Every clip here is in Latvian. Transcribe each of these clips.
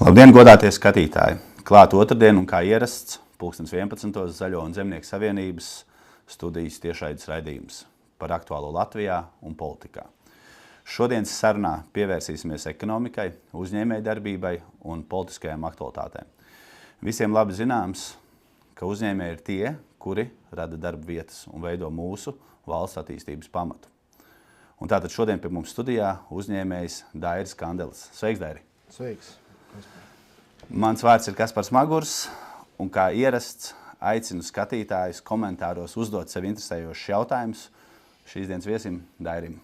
Labdien, godātie skatītāji! Klāt otrdien un kā ierasts, 11. Zaļo un Zemnieku savienības studijas tiešraides raidījums par aktuālo Latvijā un politikā. Šodienas sarunā pievērsīsimies ekonomikai, uzņēmējdarbībai un politiskajām aktualitātēm. Visiem labi zināms, ka uzņēmēji ir tie, kuri rada darba vietas un veido mūsu valsts attīstības pamatu. Un tātad šodien pie mums studijā uzņēmējs Dairis Kandelis. Sveiks, Dairi! Sveiks! Mans vārds ir Kaspars Magurs, un kā ierasts aicinu skatītājus komentāros uzdot sev interesējošus jautājumus šīs dienas viesim Dairim.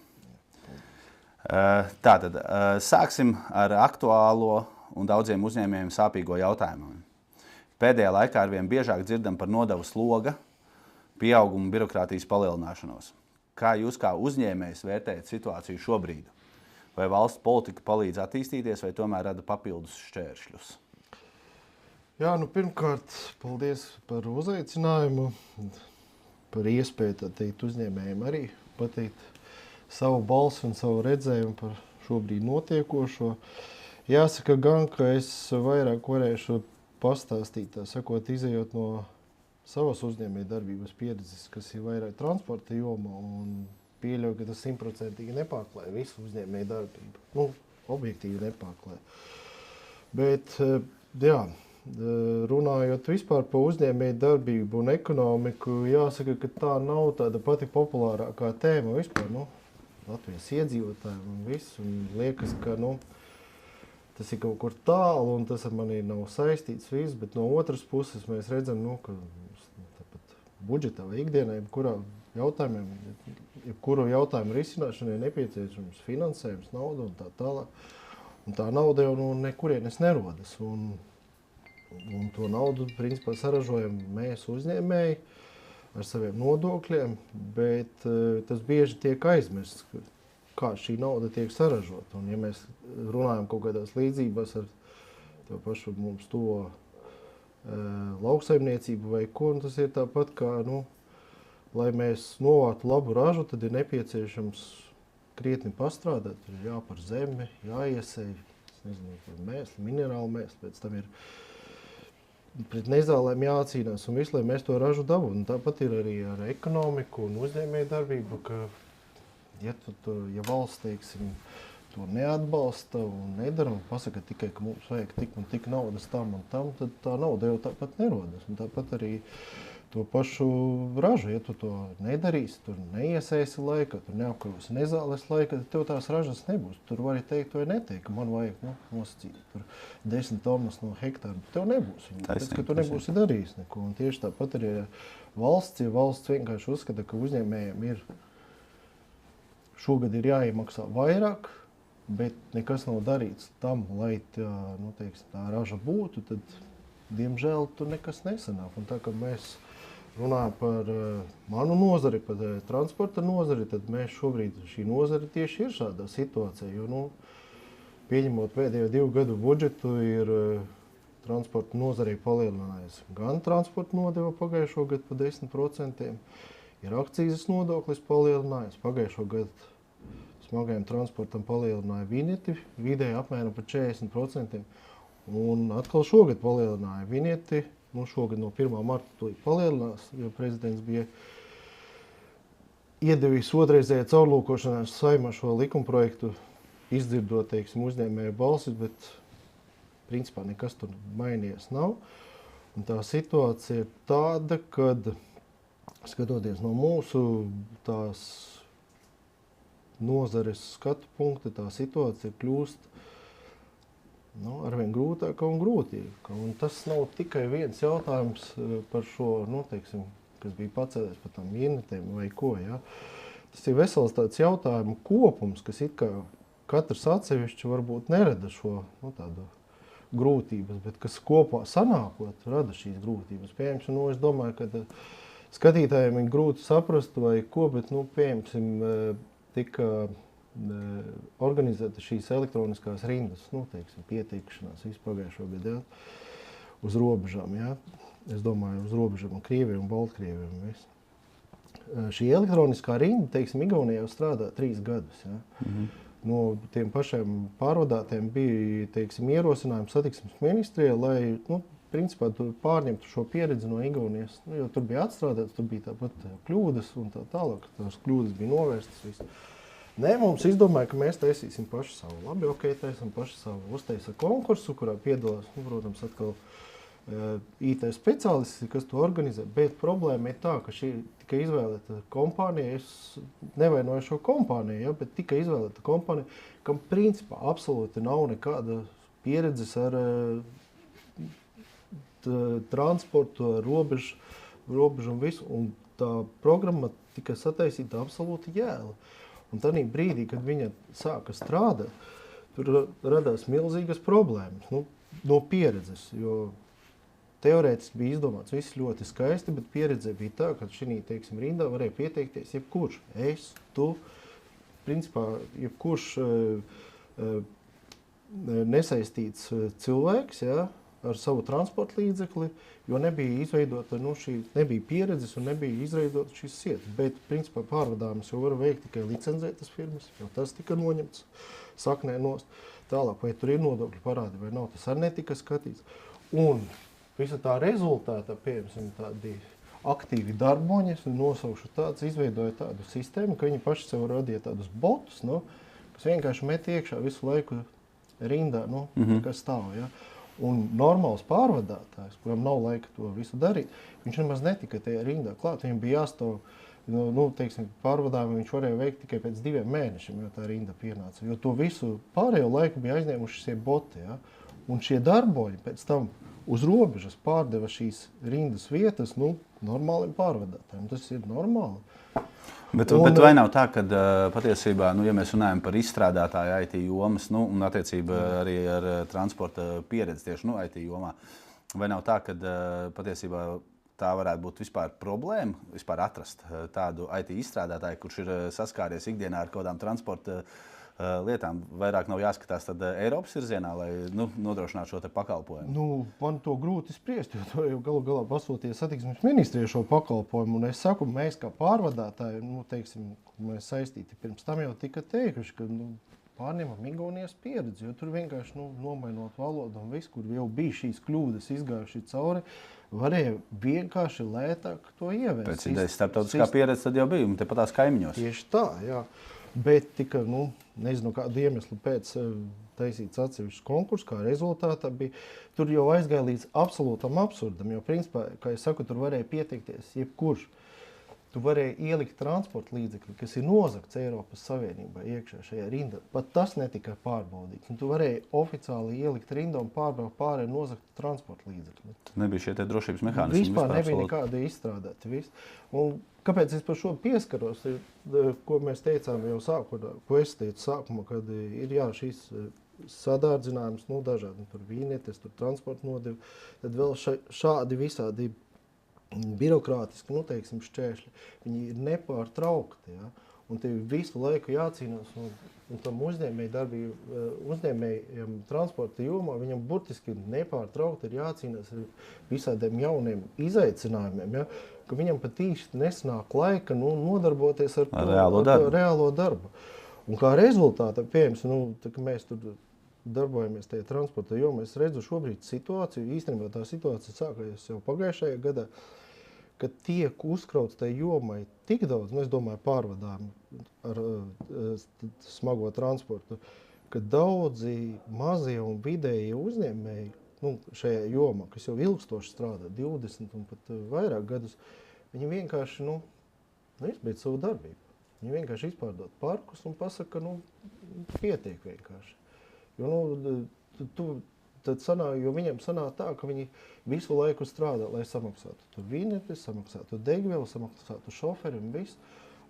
Tātad sāksim ar aktuālo un daudziem uzņēmējiem sāpīgo jautājumu. Pēdējā laikā arvien biežāk dzirdam par nodevu sloga, pieaugumu birokrātijas palielināšanos. Kā jūs kā uzņēmējs vērtējat situāciju šobrīd? Vai valsts politika palīdz attīstīties, vai tomēr rada papildus šķēršļus? Jā, pirmkārt, paldies par uzaicinājumu, par iespēju tā teikt uzņēmējiem arī pateikt savu balsi un savu redzējumu par šobrīd notiekošo. Jāsaka gan, ka es vairāk varēšu pastāstīt, tā sakot, izejot no savas uzņēmējdarbības pieredzes, kas ir vairāk transporta joma, un pieļauju, ka tas 100% nepārklāja visu uzņēmējdarbību. Objektīvi nepārklāja. Bet, jā, runājot vispār par uzņēmējdarbību un ekonomiku, jāsaka, ka tā nav tāda pati populārākā tēma vispār, Latvijas iedzīvotājiem un viss, un liekas, ka, tas ir kaut kur tālu, un tas ar mani nav saistīts viss, bet no otras puses mēs redzam, ka tāpat budžetā vai ikdienā, jebkuru jautājumu risināšanai nepieciešams finansējums, nauda un tā tālāk. Un tā nauda jau nekurienes nerodas. Un to naudu, principā, saražojam mēs uzņēmēji ar saviem nodokļiem, bet tas bieži tiek aizmirsts, kā šī nauda tiek saražota. Un ja mēs runājam kaut kādās līdzībās ar to pašu mums to lauksaimniecību vai ko, tas ir tāpat kā, lai mēs novāktu labu ražu, tad ir nepieciešams krietni pastrādāt, ir jāpar zemi, jāiesēj, mēsli, minerālu mēsli, pēc tam ir pret nezālēm jācīnās un visu, lai mēs to ražu dabūtu. Tāpat ir arī ar ekonomiku un uzņēmējdarbību, ka ja valsts, teiksim, to neatbalsta un nedara un pasaka tikai, ka mums vajag tik un tik naudas tam un tam, tad tā nauda jau tāpat nerodas. Un tāpat arī to pašu ražu, ja tu to nedarīsi, tur neiesēsi laika, tur neapkarosi nezāles laika, tad tev tās ražas nebūs. Tur vari teikt vai neteikt, ka man vajag nosacīt tur 10 tonnas no hektāra, bet tev nebūs. Tāpēc, ka tu nebūsi darījis neko. Un tieši tāpat arī valsts, ja valsts vienkārši uzskata, ka uzņēmējiem šogad ir jāiemaksā vairāk, bet nekas nav darīts tam, lai tā raža būtu, tad, diemžēl, tur nekas nesanāk. Un tā, ka mēs runājam par manu nozari, par transporta nozari, tad mēs šobrīd šī nozari tieši ir šādā situācijā, jo, pieņemot pēdējo 2 gadu budžetu, ir transporta nozarei palielinājies gan transporta nodeva pagājušo gadu pa 10%, ir akcīzes nodoklis palielinājies, pagājušo gadu smagajam transportam palielināja vinjeti, vidēji apmēram par 40%, un atkal šogad palielināja vinjeti. Šogad no 1. marta to palielinās, jo prezidents bija iedevis otrreizējā caurlūkošanās Saeimā šo likumprojektu, izdzirdot, teiksim, uzņēmēju balsis, bet principā nekas tur mainījies nav. Un tā situācija ir tāda, kad, skatoties no mūsu tās nozares skatu punkta, tā situācija kļūst arvien grūtāka un grūtīga. Un tas nav tikai viens jautājums par šo, teiksim, kas bija pacēlies par tām vienetēm vai ko, ja. Tas ir vesels tāds jautājumu kopums, kas it kā katrs atsevišķi varbūt nerada šo, tādu grūtības, bet kas kopā sanākot rada šīs grūtības. Pieņemsim, es domāju, ka skatītājiem ir grūti saprast vai ko, bet, pieņemsim, tika organizēta šīs elektroniskās rindas, teiksim, pieteikšanās vispagājušo gadu, uz robežām, Es domāju, uz robežām un Krieviju un Baltkrieviju. Šī elektroniskā rinda, teiksim, Igaunijā jau strādā 3 gadus, no tiem pašiem pārvadātiem bija, teiksim, ierosinājums satiksmes ministrijai, lai, principā, pārņemtu šo pieredzi no Igaunijas, jo tur bija atstrādāts, tur bija tāpat kļūdas un tā tālāk, tās kļūdas bija novērstas visu. Nē, mums izdomāja, ka mēs taisīsim paši savu. Labi, taisam paši savu. Uztaisa konkursu, kurā piedalās, protams, atkal IT speciālisti, kas to organizē, bet problēma ir tā, ka šī tika izvēlēta kompānija, es nevainoju šo kompāniju, ja, bet tika izvēlēta kompānija, kam principā absolūti nav nekāda pieredzes ar transportu, robežu un visu, un tā programma tika sataisīta absolūti jēla. Un tādā brīdī, kad viņa sāka strādāt, tur radās milzīgas problēmas, no pieredzes, jo teorētiski bija izdomāts viss ļoti skaisti, bet pieredze bija tā, ka šī, teiksim, rindā varēja pieteikties jebkurš. Es, tu, principā, jebkurš nesaistīts cilvēks, ja, ar savu transporta līdzekli, jo nebija izveidota, nebija pieredzes un nebija izveidota šīs sietas. Bet, principā, pārvadājumus jau var veikt tikai licencētas firmas, jo tas tika noņemts saknē nost. Tālāk, vai tur ir nodokļu parādi vai nav, tas arī netika skatīts. Un visa tā rezultātā, piemēram, tādi aktīvi darboņi, es nosaukšu tāds, izveidoja tādu sistēmu, ka viņi paši sev radīja tādus botus, kas vienkārši met iekšā visu laiku rindā, kas stāv. Ja? Un normāls pārvadātājs, kuram nav laika to visu darīt, viņš nemaz netika tajā rindā klāt. Viņam bija jāstāv, teiksim, pārvadājumu viņš varēja veikt tikai pēc 2 mēnešiem, jo tā rinda pienāca. Jo to visu pārējo laiku bija aizņēmuši šie boti. Ja? Un šie darboņi pēc tam uz robežas pārdeva šīs rindas vietas normāliem pārvadātājiem. Tas ir normāli. Bet vai nav tā, ka patiesībā, ja mēs runājam par izstrādātāju IT jomas, un attiecībā arī ar transporta pieredzi tieši IT jomā, vai nav tā, ka patiesībā tā varētu būt vispār problēma, vispār atrast tādu IT izstrādātāju, kurš ir saskāries ikdienā ar kaut kādām transporta lietām, vairāk nav jāskatās tad Eiropas virzienā, lai nodrošinātu šo te pakalpojumu? Man to grūti spriest, jo to jau galu galā pasūtīja satiksmes ministrija šo pakalpojumu. Un es saku, mēs kā pārvadātāji, teiksim, mēs saistīti pirms tam jau tika teikuši, ka pārņemam Igaunijas pieredzi, jo tur vienkārši nomainot valodu un visu, kur jau bija šīs kļūdas izgājuši cauri, varēja vienkārši lētāk to ievērst. Pēc idejas starptautiskā pieredze tad jau bija, un tepatās kaimiņos. Tieši tā, jā. Bet tika, nezinu kādu iemeslu pēc taisīts atsevišķs konkurss, kā rezultātā bija. Tur jau aizgāja līdz absolūtam absurdam, jo principā, kā es saku, tur varēja pieteikties jebkurš. Tu varēji ielikt transporta līdzekli, kas ir nozagts Eiropas Savienībā iekšā šajā rindā. Pat tas netika pārbaudīts. Un tu varēji oficiāli ielikt rindā un pārbraukt pārēj nozagtu transporta līdzekli. Tad nebija šie te drošības mehānismi? Vispār nebija nekādi izstrādāti. Un kāpēc es par šo pieskaros, ko mēs teicām jau sākumā, ko es teicu sākumā, kad ir šīs sadārdzinājums, dažādi, tur vīnietes, tur transporta nodevi, tad vēl šādi visādi birokrātiski, teiksim, šķēršļi, viņi ir nepārtraukti, ja? Un tev visu laiku jācīnās, un tam uzņēmējiem transporta jomā, viņam burtiski nepārtraukti ir jācīnās ar visādiem jauniem izaicinājumiem, ja? Ka viņam pat īsti nesanāk laika nodarboties ar reālo darbu. Un kā rezultātā, piemēram, tā, ka mēs tur darbojamies tajā transporta jomā, es redzu šobrīd situāciju, īstenībā tā situācija sākās jau pagājušajā gadā, kad tiek uzkrauts tajā jomai tik daudz, es domāju pārvadājumu ar smago transportu, ka daudzi mazie un vidēji uzņēmēji šajā jomā, kas jau ilgstoši strādā, 20 un pat vairāk gadus, viņi vienkārši izbeidz savu darbību. Viņi vienkārši izpārdod parkus un pasaka, pietiek vienkārši. Jo viņiem sanāk tā, ka viņi visu laiku strādā, lai samaksātu vīnetes, samaksātu degvielu, samaksātu šoferi un visu.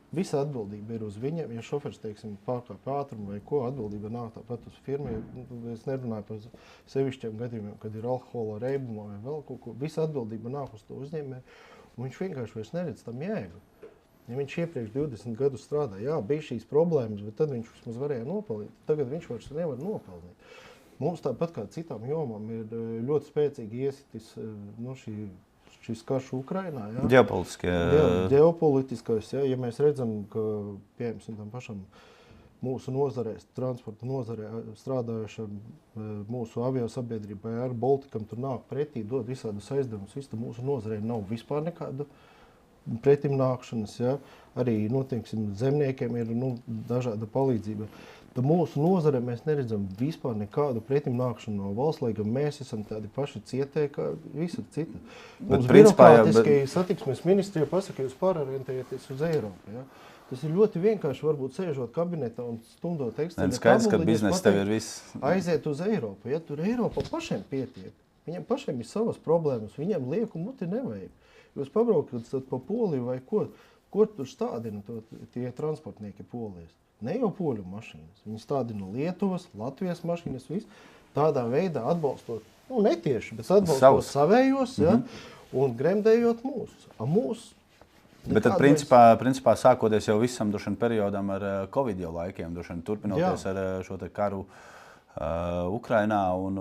Visa atbildība ir uz viņiem. Ja šoferis, teiksim, pārkāp ātrumu vai ko, atbildība nāk tāpat uz firmu. Es nerunāju par sevišķiem gadījumiem, kad ir alkohola reibumā vai vēl kaut ko. Visa atbildība nāk uz to uzņēmēju, un viņš vienkārši vairs neredz tam jēgu. Ja viņš iepriekš 20 gadus strādāja, bija šīs problēmas, bet tad viņš vismaz varēja nopelnīt. Tagad viņš vairs nevar nopelnīt. Mums tāpat kā citām jomām ir ļoti spēcīgi iesitis šis karš Ukrainā. Ja? Ģeopolitiskais. Ja mēs redzam, ka piemēram tam pašam mūsu nozarē, transporta nozarē strādājušam mūsu aviosabiedrībai ar Baltikam tur nāk pretī, dod visādus aizdevumus. Viss mūsu nozarē nav vispār nekādu pretimnākšanas. Ja? Arī teiksim, zemniekiem ir dažāda palīdzība. Tad mūsu nozarē mēs neredzam vispār nekādu pretimnākšanu no valsts, lai gan mēs esam tādi paši cietēji kā visur cita. Mums birokrātiskai satiksmes ministrija pasaka, jūs pārorientējaties uz Eiropu. Ja? Tas ir ļoti vienkārši, varbūt sēžot kabinetā un stundot ekstrēmu. Skaidrs, ka biznesa tev ir viss. Aiziet uz Eiropu. Ja? Tur Eiropā pašiem pietiek. Viņiem pašiem ir savas problēmas. Viņiem lieku muti nevajag. Jūs pabraukat pa Poliju vai ko tur stādina tie transportnieki Polijas? Ne jau poļu mašīnas. Viņi stādina Lietuvas, Latvijas mašīnas, viss. Tādā veidā atbalstot, netieši, bet atbalstot savējos, ja? Un gremdējot mūsu. Bet tad, principā, sākoties jau visam periodam ar Covid jau laikiem, turpinoties ar šo karu Ukrainā, un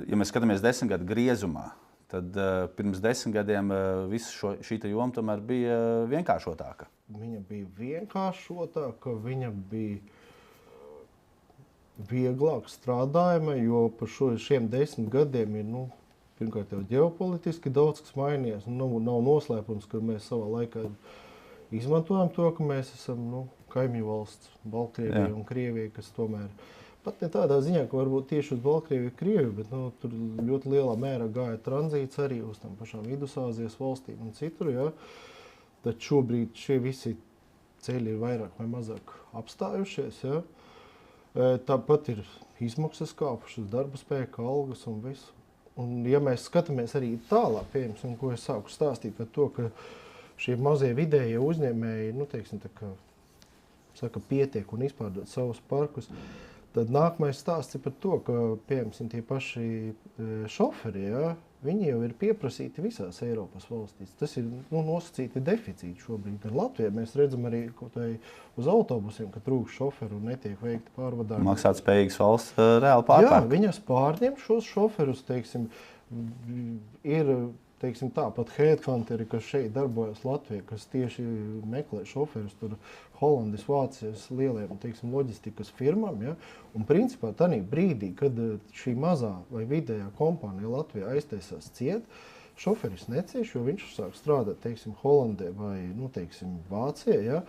ja mēs skatāmies 10 gadu griezumā, tad pirms 10 gadiem visa šī joma tomēr bija vienkāršotāka. Viņa bija vienkāršotāka, viņa bija vieglāk strādājama, jo par šiem 10 gadiem ir, pirmkārt jau ģeopolitiski daudz kas mainījies. Nav noslēpums, ka mēs savā laikā izmantojam to, ka mēs esam kaimiņu valsts, Baltkrievija un Krievija, kas tomēr pat ne tādā ziņā, ka varbūt tieši uz Baltkrieviju, Krieviju, bet tur ļoti lielā mērā gāja tranzīts arī uz tam pašām Vidusāzijas valstīm un citur. Ja? Tad šobrīd šie visi ceļi ir vairāk vai mazāk apstājušies. Ja? Tāpat ir izmaksas kāpušas, darba spēka, algas un visu. Un, ja mēs skatāmies arī tālāk, piemēram, ko es sāku stāstīt par to, ka šie mazie vidējie uzņēmēji, teiksim, tā kā saka, pietiek un izpārdot savus parkus, tad nākamais stāsts ir par to, ka, piemēram, tie paši šoferi, ja, viņi jau ir pieprasīti visās Eiropas valstīs. Tas ir nosacīti deficīti šobrīd. Gan Latvijā mēs redzam arī uz autobusiem, ka trūkst šoferu un netiek veikti pārvadājumi. Maksāt spējīgas valsts reāli pārpērk. Jā, viņas pārņem šos šoferus, teiksim, ir tāpat headhunteri, kas šeit darbojas Latvijā, kas tieši meklē šoferus tur Holandas, Vācijas lieliem, loģistikas firmām. Ja? Un principā tādā brīdī, kad šī mazā vai vidējā kompānija Latvijā aiztaisās ciet, šoferis necieš, jo viņš sāk strādāt, Holandē vai, Vācijā. Ja?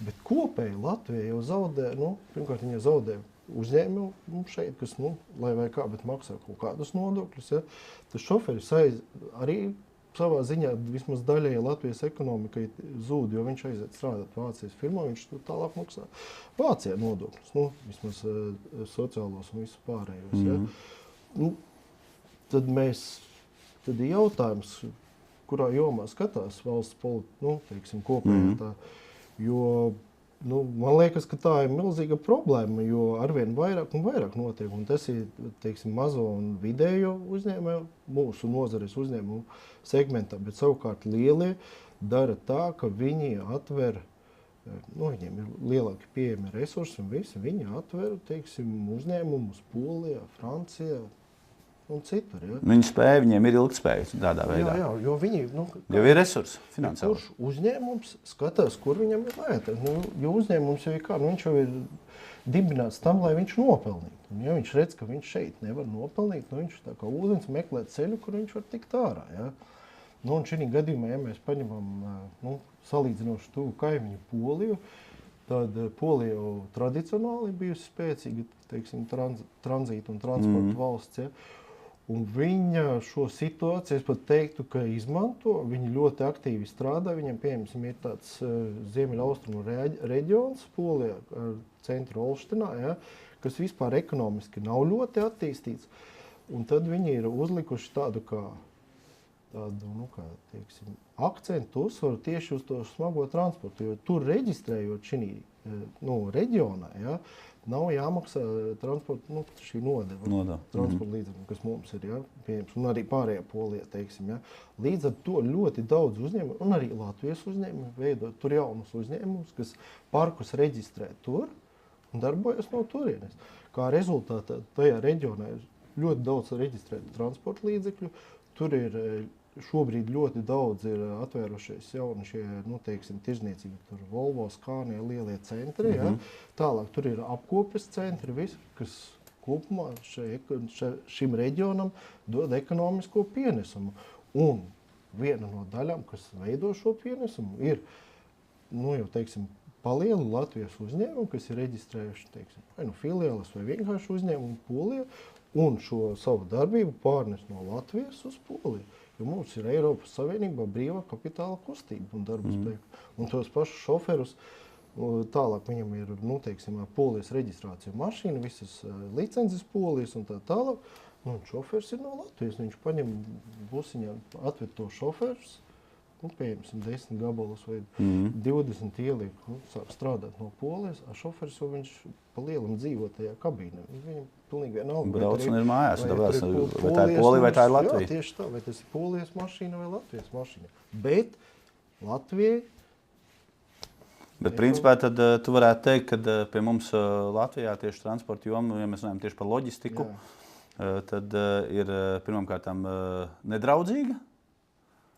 Bet kopēji Latvija jau zaudē, pirmkārt viņa zaudē uzņēmumu šeit, kas, lai vai kā, bet maksā kaut kādus nodokļus. Ja? Tas šoferis arī savā ziņā vismaz daļai Latvijas ekonomikai zūd, jo viņš aiziet strādāt Vācijas firmā, viņš tālāk maksā Vācijā nodokļus, vismaz sociālos un visu pārējos. Ja? Tad ir jautājums, kurā jomā skatās valsts politika, kopējā tā, jo man liekas, ka tā ir milzīga problēma, jo arvien vairāk un vairāk notiek. Un tas ir mazo un vidējo uzņēmumu, mūsu nozares uzņēmumu segmentā, bet savukārt lielie dara tā, ka viņi atver, viņiem ir lielāki pieejami resursi un visi, viņi atver uzņēmumus Polijā, Francijā un citur. Ja? Viņi spēja, viņiem ir ilgtspēja tādā veidā. Jā, jo viņi jau ir resursi finansiāli. Kurš uzņēmums skatās, kur viņam ir vajag. Jo uzņēmums jau ir kā, viņš jau ir dibināts tam, lai viņš nopelnītu. Un ja viņš redz, ka viņš šeit nevar nopelnīt, viņš tā kā ūdens meklē ceļu, kur viņš var tikt ārā. Ja? Un šī gadījumā, ja mēs paņemam salīdzinoši tuvu kaimiņu Poliju, tad Polija jau tradicionāli bijusi spēcīga, tranzīta un transporta valsts. Ja? Un viņa šo situāciju, es pat teiktu, ka izmanto, viņi ļoti aktīvi strādā, viņam, piemēram, ir tāds ziemeļaustrumu reģions Polijā, centru Olštinā, ja, kas vispār ekonomiski nav ļoti attīstīts, un tad viņi ir uzlikuši tādu akcentu uzsvaru tieši uz to smago transportu, jo tur reģistrējot šī reģionā, ja, nav jāmaksā transporta, šī nodeva transporta līdzekļu, kas mums ir, ja, pieejams, un arī pārējā Polijā, ja. Līdz ar to ļoti daudz uzņēmumu, un arī Latvijas uzņēmumi veidot tur jaunus uzņēmumus, kas parkus reģistrē tur un darbojas no turienes. Kā rezultātā tajā reģionā ir ļoti daudz reģistrētu transporta līdzekļu, tur ir šobrīd ļoti daudz ir atvērušies jauni šie, nu, teiksim, tirzniecība, tur Volvo, Scania, lielie centri, ja? Tālāk tur ir apkopes centri, visi, kas kopumā šim reģionam dod ekonomisko pienesumu. Un viena no daļām, kas veido šo pienesumu, ir, nu, jau, teiksim, palielu Latvijas uzņēmumu, kas ir reģistrējuši, teiksim, vai nu filiāles vai vienkārši uzņēmumu Polijā, un šo savu darbību pārnes no Latvijas uz Poliju. Jo mums ir Eiropas Savienībā brīvā kapitāla kustība un darba spēka. Un tos pašus šoferus, tālāk viņam ir, nu, teiksim, Polijas reģistrācija mašīna, visas licences Polijas un tā tālāk. Un šofers ir no Latvijas. Viņš paņem busiņā, atved to šoferus, nu, pieņemsim 10 gabalus vai 20 ieliek, nu, sāk strādāt no Polijas, a šoferis jau viņš pa lielam dzīvo tajā kabīnē. Viņam pilnīgi vienalga. Brauc un ir mājās, vai tā ir Polija vai tā ir Latvija? Jā, tieši tā, vai tas ir Polijas mašīna vai Latvijas mašīna. Bet Latvijai... Bet principā tad tu varētu teikt, ka pie mums Latvijā tieši transporta jomu, ja mēs runājam tieši par loģistiku, tad ir pirmkārtām nedraudzīga,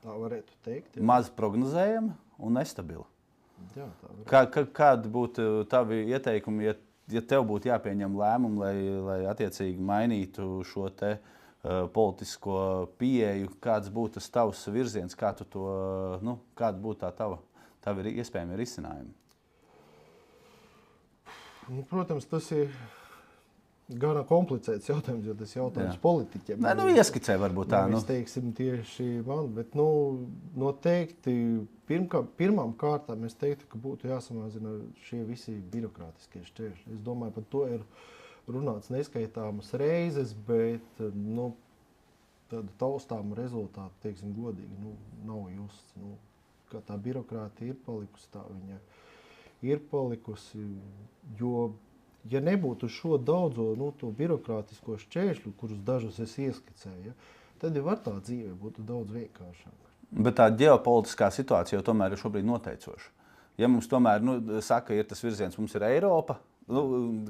tā varētu teikt, maz prognozējama un nestabila. Jā, tā varētu. Kādi būtu tavi ieteikumi, ja tev būtu jāpieņem lēmumu, lai attiecīgi mainītu šo te politisko pieeju, kāds būtu tas tavs virziens, kā tu to, nu, kāda būtu tā tavi iespējami risinājumi? Nu, protams, tas ir gana komplicēts jautājums, jo tas jautājums politiķiem. Nē, nu ieskicē varbūt tā. Mēs teiksim tieši man, bet nu, noteikti pirmām kārtām es teiktu, ka būtu jāsamazina šie visi birokrātiskie šķēršļi. Es domāju, par to ir runāts neskaitāmas reizes, bet nu, tādu taustāmu rezultātu, teiksim, godīgi, nu, nav justs. Nu, kā tā birokrātija ir palikusi, tā viņa ir palikusi, jo ja nebūtu šo daudzo, nu, to birokrātisko šķēršļu, kurus dažus es ieskicēju, tad jau tā dzīve būtu daudz vienkāršāka. Bet tā ģeopolitiskā situācija jau tomēr ir šobrīd noteicoša. Ja mums tomēr, nu, saka, ir tas virziens, mums ir Eiropa, nu,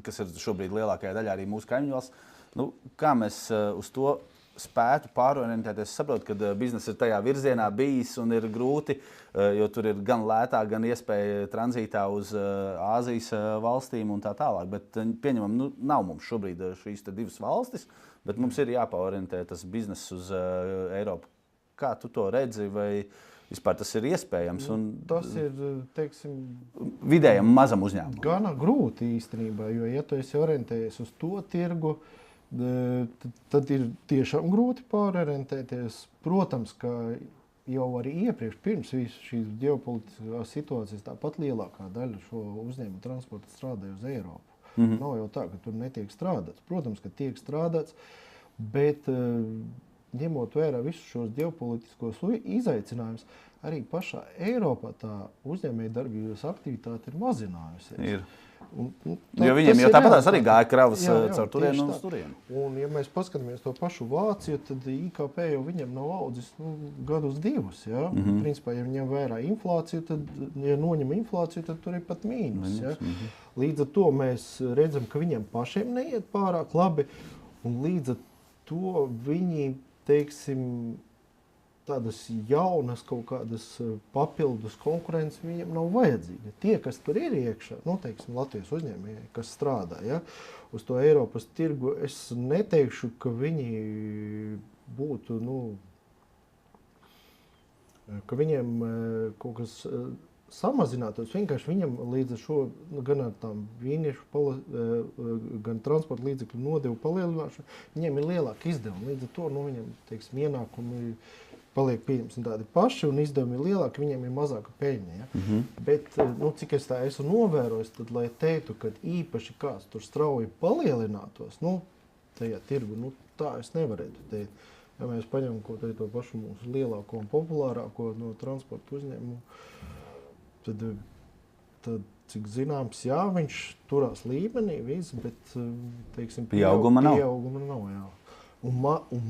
kas ir šobrīd lielākajā daļā arī mūsu kaimiņu valsts, nu, kā mēs uz to spētu pārorientēties. Es saprotu, ka bizness ir tajā virzienā bijis un ir grūti, jo tur ir gan lētāk, gan iespēja tranzītā uz Āzijas valstīm un tā tālāk. Bet pieņemam, nu, nav mums šobrīd šīs divas valstis, bet mums ir jāpārorientē tas bizness uz Eiropu. Kā tu to redzi vai vispār tas ir iespējams? Un tas ir, teiksim, vidējam mazam uzņēmumam. Gana grūti īstenībā, jo ja tu esi orientējies uz to tirgu, tad ir tiešām grūti pārorientēties. Protams, ka jau arī iepriekš, pirms visu šīs ģeopolitiskās situācijas, tāpat lielākā daļa šo uzņēmumu transporta strādāja uz Eiropu. Nav jau tā, ka tur netiek strādāts. Protams, ka tiek strādāts, bet ņemot vērā visus šos ģeopolitiskos izaicinājumus, arī pašā Eiropā tā uzņēmējdarbības aktivitāte ir mazinājusies. Ir. Jo viņiem jau tāpatās arī gāja kravas caur turienu un uz turienu. Un ja mēs paskatāmies to pašu Vāciju, tad IKP jau viņam nav audzis gadus divus. Ja? Principā, ja viņam vērā inflāciju, tad, ja noņem inflāciju, tad tur ir pat mīnus. Ja? Līdz ar to mēs redzam, ka viņiem pašiem neiet pārāk labi, un līdz ar to viņi, teiksim, tādas jaunas kaut kādas papildus konkurences viņiem nav vajadzīga. Tie, kas tur ir iekšā, nu, teiksim, Latvijas uzņēmēji, kas strādā, ja, uz to Eiropas tirgu, es neteikšu, ka viņi būtu, nu, ka viņiem kaut kas samazinātos. Vienkārši viņam līdz ar šo, gan ar tām vīniešu, gan transporta līdzekļu nodevu palielināšanu, viņiem ir lielāka izdevuma. Līdz ar to, nu, viņam, teiksim, ienākumi paliek pieņemsim tādi paši un izdevumi ir lielāki, viņiem ir mazāka peļņa. Ja? Bet, nu, cik es tā esmu novērojis, tad, lai teiktu, ka īpaši kāds tur strauji palielinātos, nu, tajā tirgu, nu, tā es nevarētu teikt. Ja mēs paņemam ko to pašu mūsu lielāko un populārāko no transporta uzņēmumu, tad, cik zināms, jā, viņš turās līmenī, viss, bet, teiksim, pieauguma nav. Jā. Un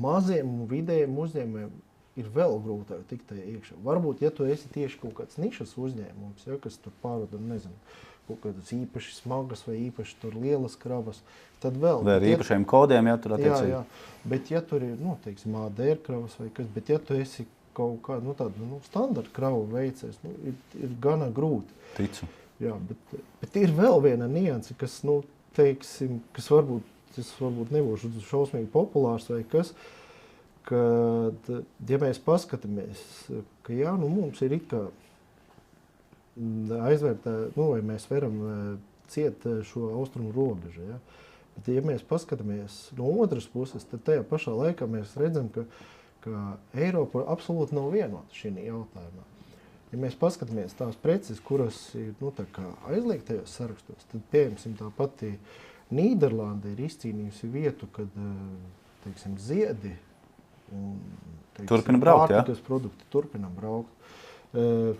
maziem un vidējiem uzņēmumiem ir vēl grūtāk tikt tajā iekšā. Varbūt, ja tu esi tieši kaut kāds nišas uzņēmums, ja, kas tur pārvada, nezinu, kaut kādas īpaši smagas vai īpaši tur lielas kravas, tad vēl... Vai ar īpašiem kodiem, ja tur attiecīgi. Jā, bet ja tur ir, nu, teiksim, ADR kravas vai kas, bet ja tu esi kaut kādu standarta kravu veicies, ir gana grūti. Ticu. Jā, bet ir vēl viena nianse, kas, teiksim, kas varbūt nebūs šausmīgi populārs vai kas, kad, ja mēs paskatāmies, ka jā, mums ir it kā aizvērtā, vai mēs varam ciet šo austrumu robežu, ja? Bet, ja mēs paskatāmies no otras puses, tad tajā pašā laikā mēs redzam, ka Eiropa absolūti nav vienota šī jautājumā. Ja mēs paskatāmies tās preces, kuras ir aizliegtajos sarakstos, tad, piemēram, tā pati Nīderlanda ir izcīnījusi vietu, kad, teiksim, ziedi un, teiksim, turpina braukt, pārtikas produkti turpina braukt.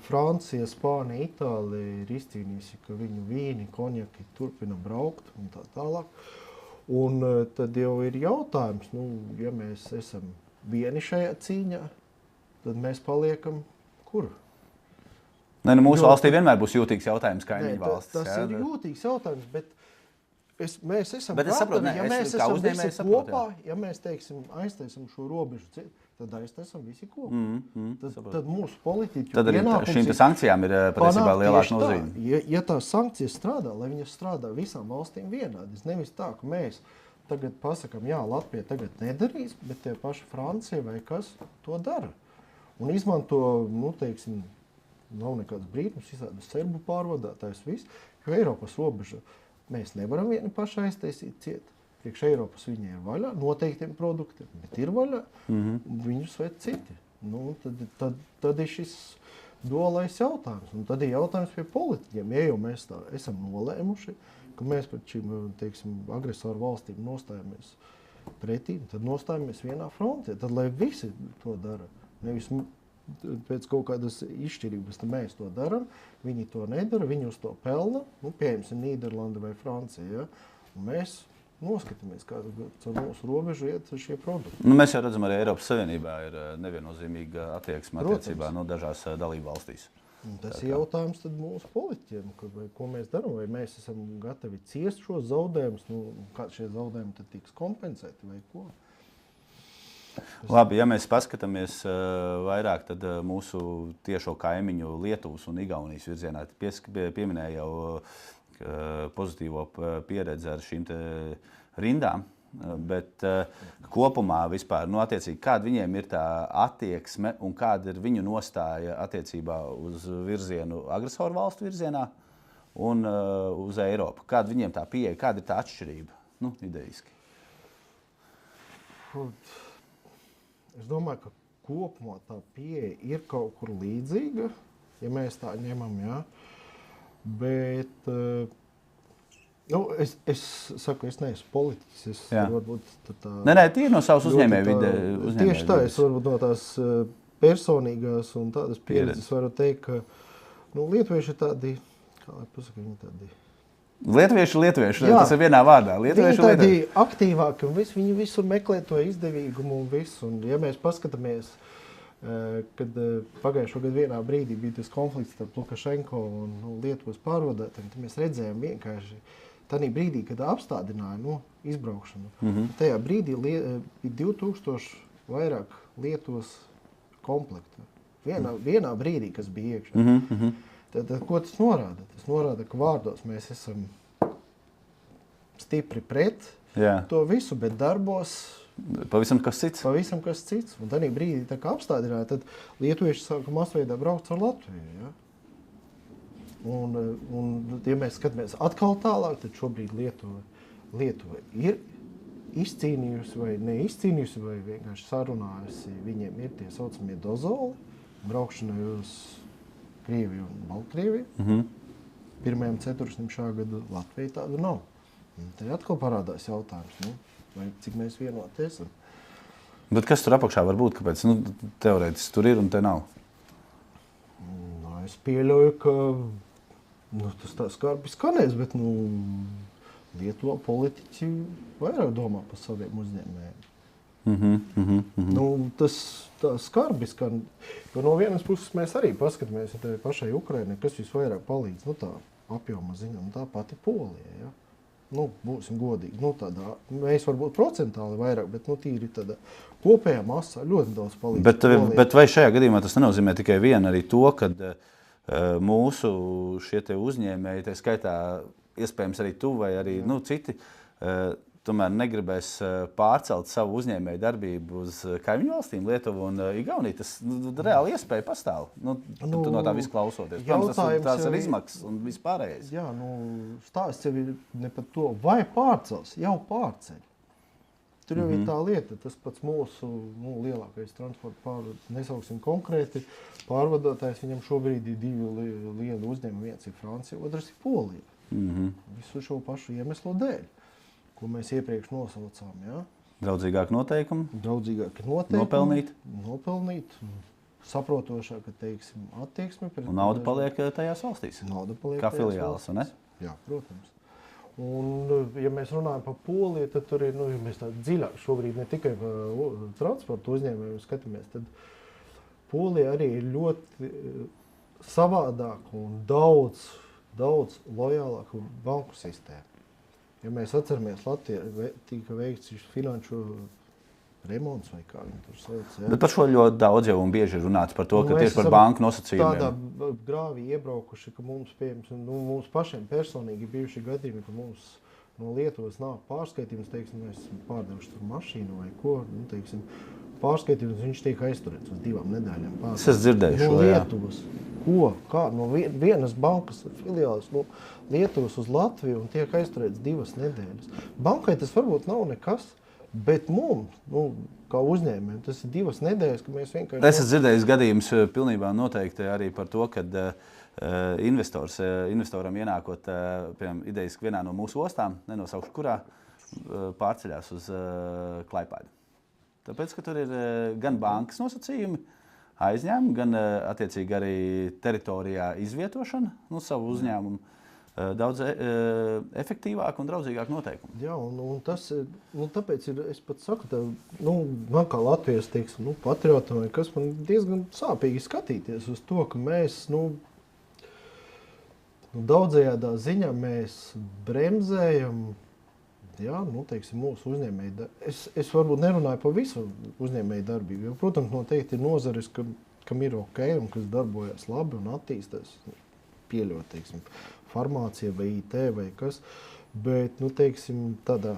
Francija, Spānija, Itālija ir izcīnījusi, ka viņu vīni, konjaki turpina braukt un tā tālāk. Un tad jau ir jautājums, ja mēs esam vieni šajā cīņā, tad mēs paliekam kur? Mūsu valstī vienmēr būs jūtīgs jautājums kaimiņu valstis. Tas ir jūtīgs jautājums, bet mēs esam gatavi, ja mēs esam visi kopā, ja mēs, teiksim, aiztaisam šo robežu, tad aiztaisam visi kopā. Tad mūsu politiķu tad arī šīm sankcijām ir patiesībā lielāka nozīme. Ja tās sankcijas strādā, lai viņas strādā visām valstīm vienādi, nevis tā, ka mēs tagad pasakam, jā, Latvija tagad nedarīs, bet tie paši Francija vai kas to dara. Un izmanto, teiksim, nav nekāds brīnums, visādi serbu pārvadātājs, viss, jo Eiropas robeža mēs nevaram vieni paši aiztaisīt ciet. Priekš Eiropas viņi ir vaļā, noteiktiem produktiem, bet ir vaļā, viņus vajag citi. Tad ir šis dualais jautājums, un tad ir jautājums pie politiķiem. Ja jau mēs tā esam nolēmuši, ka mēs pret šīm, teiksim, agresoru valstīm nostājamies pretī, tad nostājamies vienā frontē, tad lai visi to dara. Nevis pēc kaut kādas izšķirības, tad mēs to daram, viņi to nedara, viņi uz to pelna, pieņemsim Nīderlanda vai Francija, ja? Un mēs noskatāmies, kā caur mūsu robežu iet šie produkti. Mēs jau redzam, arī Eiropas Savienībā ir neviennozīmīga attieksme attiecībā dažās dalību valstīs. Tas ir jautājums tad mūsu politiķiem, ko mēs darām, vai mēs esam gatavi ciest šos zaudējumus, kā šie zaudējumi tad tiks kompensēti vai ko? Labi, ja mēs paskatāmies vairāk, tad mūsu tiešo kaimiņu Lietuvas un Igaunijas virzienā pieminēja jau pozitīvo pieredzi ar šīm rindām, bet kopumā vispār, attiecīgi, kāda viņiem ir tā attieksme un kāda ir viņu nostāja attiecībā uz virzienu agresoru valstu virzienā un uz Eiropu? Kāda viņiem tā pieeja, kāda ir tā atšķirība, idejiski? Es domāju, ka kopumā tā pieeja ir kaut kur līdzīga, ja mēs tā ņemam, jā. Bet, es saku, es neesmu politiķis, es varbūt tā... Nē, tīri no savas uzņēmēju vide. Tieši tā, es varbūt no tās personīgās un tādas pieredzes varu teikt, ka, lietuvieši ir tādi, kā lai pasaka, viņi tādi... Lietuvieši, tas ir vienā vārdā. Viņi tādi aktīvāki un viņi visur meklē to izdevīgumu un visu. Un ja mēs paskatāmies, kad pagājušo gadu vienā brīdī bija tas konflikts starp Lukašenko un Lietuvas pārvadātājiem, tad mēs redzējām vienkārši tādā brīdī, kad apstādināja izbraukšanu. Tajā brīdī bija 2000 vairāk Lietuvas komplektu. Vienā brīdī, kas bija iekšā. Tad, ko tas norāda? Tas norāda, ka vārdos mēs esam stipri pret to visu, bet darbos pavisam kas cits. Un tādā brīdī, tā kā apstādināja, tad lietuvieši sāka masveidā braukt ar Latviju. Ja? Un, ja mēs skatāmies atkal tālāk, tad šobrīd Lietuva ir izcīnījusi vai neizcīnījusi, vai vienkārši sarunājusi. Viņiem ir tie saucamie dozoli, braukšanai uz Krieviju un Baltkrieviju. Pirmajam ceturksnim šā gada Latvija tādu nav. Un te atkal parādās jautājums, vai cik mēs vienoti esam. Bet kas tur apakšā var būt? Kāpēc? Teorētiski tur ir un te nav. Es pieļauju, ka tas tā skarbi skanēs, bet Lietuvā politiķi vairāk domā par saviem uzņēmējiem. Tas tā skarbi skan, jo no vienas puses mēs arī paskatāmies ja pašai Ukrainai, kas visvairāk palīdz, tā apjoma ziņā, tā pati Polija, ja? būsim godīgi. Mēs varbūt procentāli vairāk, bet tīri tādā kopējā masā ļoti daudz palīdz. Bet vai šajā gadījumā tas nenozīmē tikai vienu arī to, ka mūsu šie te uzņēmēji, tā skaitā iespējams arī tu vai arī citi, tomēr negribēs pārcelt savu uzņēmēju darbību uz kaimiņu valstīm, Lietuvu un Igauniju. Tas reāli iespēja pastāv. Tu no tā viss klausoties. Tās ir izmaksas un vispārējais. Jā, stāsts jau ir ne par to, vai pārcels, jau pārceļ. Tur jau ir tā lieta, tas pats mūsu lielākais transporta nesauksim konkrēti pārvadātājs, viņam šobrīd ir 2 lieli uzņēmumi, viens ir Francija, otrs ir Polija. Visu šo pašu iemeslu dēļ, ko mēs iepriekš nosaucām. Ja? Draudzīgāk noteikumi. Nopelnīt. Saprotošāka, teiksim, attieksme. Un nauda paliek tajās valstīs. Kā filiāls, ne? Jā, protams. Un, ja mēs runājam par Poliju, tad tur ir, ja mēs tā dziļāk šobrīd ne tikai par transporta uzņēmējiem skatāmies, tad Polija arī ir ļoti savādāka un daudz lojālāka banku sistēma. Ja mēs atceramies, Latvijā tika veikts šis finanšu remonts vai kā viņi tur sauc. Ja? Bet par šo ļoti daudz jau un bieži runāts par to, ka tieši par banku nosacījumiem. Tādā grāvī iebraukuši, ka mums, pieejams, mums pašiem personīgi bijuši gadījumi, ka mums no Lietuvas nāk pārskaitījums, teiksim, mēs pārdevuši tur mašīnu vai ko, teiksim, pārskaitījums, viņš tiek aizturēts uz 2 nedēļām. Es esmu dzirdējuši šo, jā. Lietuvas. Ko? Kā? No vienas bankas filiāles no Lietuvas uz Latviju un tiek aizturēts 2 nedēļas. Bankai tas varbūt nav nekas. Bet mums, kā uzņēmējiem, tas ir 2 nedēļas, ka mēs vienkārši... Es esmu dzirdējis gadījumus pilnībā noteikti arī par to, kad investoram ienākot, piemēram, idejiski vienā no mūsu ostām, nenosaukšu kurā, pārceļās uz Klaipēdu. Tāpēc, ka tur ir gan bankas nosacījumi, aizņēmumi, gan attiecīgi arī teritorijā izvietošana savu uzņēmumu. Daudz efektīvāk un draudzīgāk noteikumi. Jā, un tas, tāpēc ir, es pat saku, man kā Latvijas, teiksim, patriotam, kas man diezgan sāpīgi skatīties uz to, ka mēs, daudzajādā ziņā mēs bremzējam, jā, teiksim, mūsu uzņēmēju. Es varbūt nerunāju par visu uzņēmēju darbību, jo, protams, noteikti ir nozares, kam ir ok un kas darbojas labi un attīstās, pieļaut, teiksim, farmācija vai IT vai kas, bet, teiksim, tādā,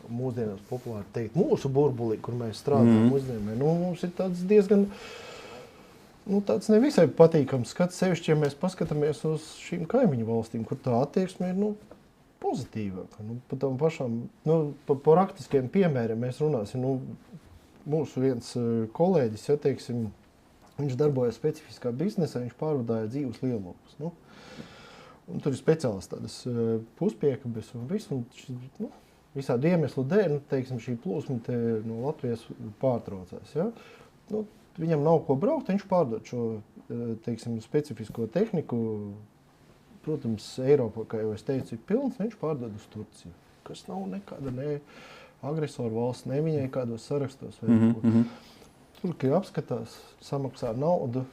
mūsdienās populāri teikt, mūsu burbulī, kur mēs strādājam uzņēmē, mums ir tāds diezgan, tāds nevisai patīkams skats, sevišķi, ja mēs paskatāmies uz šīm kaimiņu valstīm, kur tā attieksme ir, pozitīvāka. Pa tām pašām, pa praktiskiem piemēriem mēs runāsim, mūsu viens kolēģis, ja, teiksim, viņš darbojas specifiskā biznesā, viņš pārvadāja dzīvus lielopus, Un tur ir speciāls tādas puspiekabes un viss, un visādi iemeslu dēļ, teiksim, šī plūsma no Latvijas pārtraucās. Ja? Viņam nav ko braukt, viņš pārdod šo, teiksim, specifisko tehniku. Protams, Eiropā, kā jau es teicu, ir pilns, viņš pārdod uz Turciju, kas nav nekāda agresoru valsts, ne viņai kādos sarakstos. Tur, kad apskatās, samaksā naudu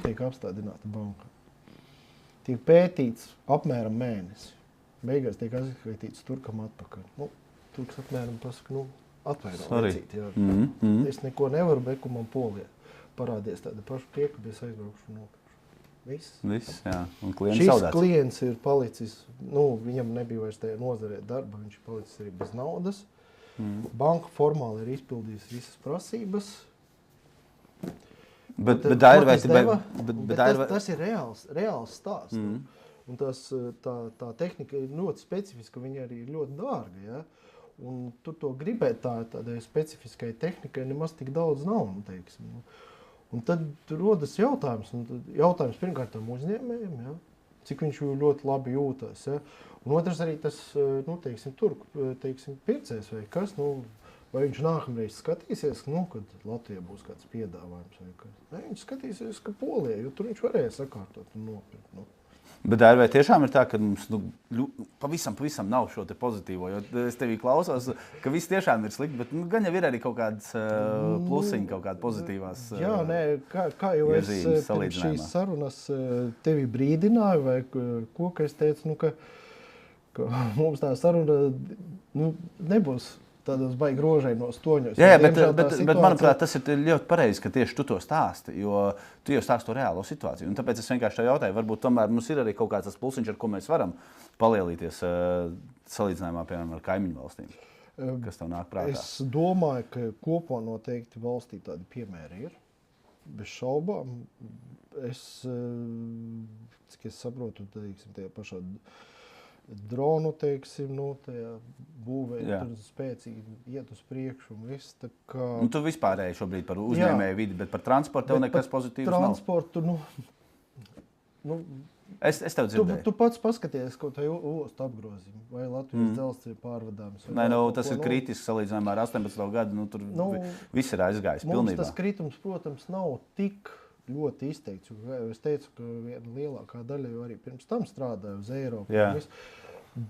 tiek apstādināta bankā. Tiek pētīts apmēram mēnesi. Beigās tiek atskaitīts Turkam atpakaļ. Turks apmēram pasaka, atvaino vecīt. Es neko nevaru, bet man Polijā parādies tāda paša piekabē, es aizbraukšu un nopirkšu. Viss, jā. Un klients zaudēts. Šis klients ir palicis, viņam nebija vairs tajā nozarē darba, viņš ir palicis arī bez naudas. Banka formāli ir izpildījusi visas prasības. Tas ir reāls stāsts. Un tā tehnika ir ļoti specifiska, viņa arī ir ļoti dārga. Ja? Un tur to gribēt tādai specifiskai tehnikai nemaz tik daudz nav. Teiksim. Un tad rodas jautājums. Jautājums pirmkārt tam uzņēmējiem, ja? Cik viņš ļoti labi jūtas. Ja? Un otrs arī tas, pircējs vai kas, vai viņš nākamreiz skatīsies, kad Latvijā būs kāds piedāvājums vai kas. Ne, viņš skatīsies, ka Polijā, jo tur viņš varēja sakārtot un nopirkt. Bet vai tiešām ir tā, ka mums pavisam nav šo te pozitīvo, jo es tevī klausos, ka viss tiešām ir slikti, bet gan jau ir arī kaut kādas plusiņi, kaut kāda pozitīvās jā, nē, kā jau es šīs sarunas tevi brīdināju, vai ko, ka es teicu, ka ka mums tā saruna nebūs tādos baigi rožainos toņos. Jā, bet manuprāt, tas ir ļoti pareizi, ka tieši tu to stāsti, jo tu jau stāsti to reālo situāciju. Un tāpēc es vienkārši tev jautāju, varbūt tomēr mums ir arī kaut kāds tas pulsiņš, ar ko mēs varam palielīties salīdzinājumā, piemēram, ar kaimiņu valstīm. Kas tev nāk prātā? Es domāju, ka kopā noteikti valstī tādi piemēri ir. Bez šaubām. Cik es saprotu, teiksim, tajā pašā dronu, teiksim, tajā būvē, tur spēcīgi iet uz priekšu un viss. Tā kā... Tu vispārēji šobrīd par uzņēmēju vidi, bet par transportu tev nekas pozitīvs nav? Transportu, Es tev dzirdēju. Tu pats paskaties, ko tā ostu apgrozījumu, vai Latvijas dzelzceļa pārvadājums. Nē, tas ir kritisks salīdzinājumā ar 18. gadu, tur viss ir aizgājis pilnībā. Mums tas kritums, protams, nav tik ļoti izteikts. Es teicu, ka viena lielākā daļa jau arī pirms tam strādāja uz Eiropu.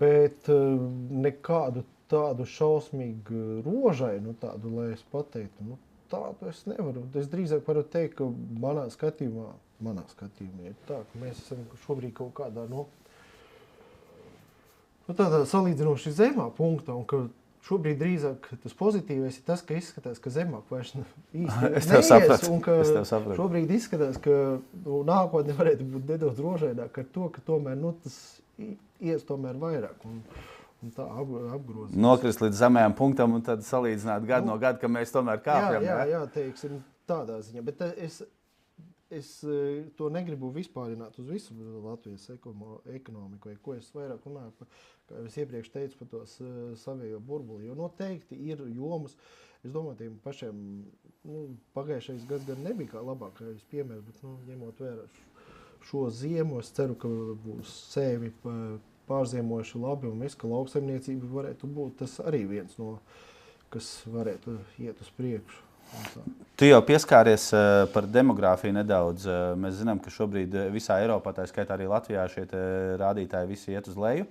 Bet nekādu tādu šausmīgu rožainu, tādu, lai es pateiktu, tādu es nevaru. Es drīzāk varu teikt, ka manā skatījumā ir tā, ka mēs esam šobrīd kaut kādā tādā salīdzinoši zemā punktā, un ka šobrīd drīzāk tas pozitīvais ir tas, ka izskatās, ka zemāk vairs īsti neies, un ka šobrīd izskatās, ka nākotne varētu būt nedaudz rožaināk ar to, ka tomēr tas ies tomēr vairāk. Un tā apgrozīt. Nokrist līdz zemējām punktam un tad salīdzināt gadu no gada, ka mēs tomēr kāpjam. Jā, teiksim, tādā ziņā. Bet es to negribu vispārināt uz visu Latvijas ekonomiku, vai ko es vairāk runāju, kā es iepriekš teicu par tos savējo burbuli, jo noteikti ir jomas, es domāju, tiem pašiem, pagājušais gads gan nebija kā labākais piemērs, bet, ņemot vērā šo ziemu, es ceru, ka būs sēvi pārziemojuši labi un viss, ka lauksaimniecība varētu būt tas arī viens no, kas varētu iet uz priekšu. Tu jau pieskāries par demogrāfiju nedaudz. Mēs zinām, ka šobrīd visā Eiropā, tā skaitā arī Latvijā, šie rādītāji visi iet uz leju.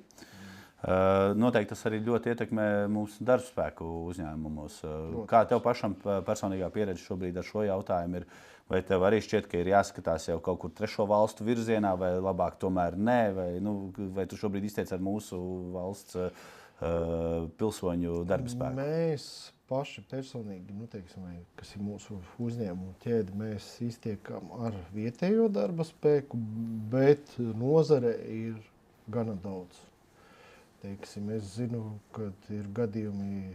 Noteikti tas arī ļoti ietekmē mūsu darbspēku uzņēmumos. Kā tev pašam personīgā pieredze šobrīd ar šo jautājumu ir? Vai tev arī šķiet, ka ir jāskatās jau kaut kur trešo valstu virzienā, vai labāk tomēr nē? Vai tu šobrīd izteic ar mūsu valsts pilsoņu darba spēku? Mēs paši personīgi, kas ir mūsu uzņēmumu ķēde, mēs iztiekam ar vietējo darba spēku, bet nozare ir gana daudz. Teiksim, es zinu, ka ir gadījumi,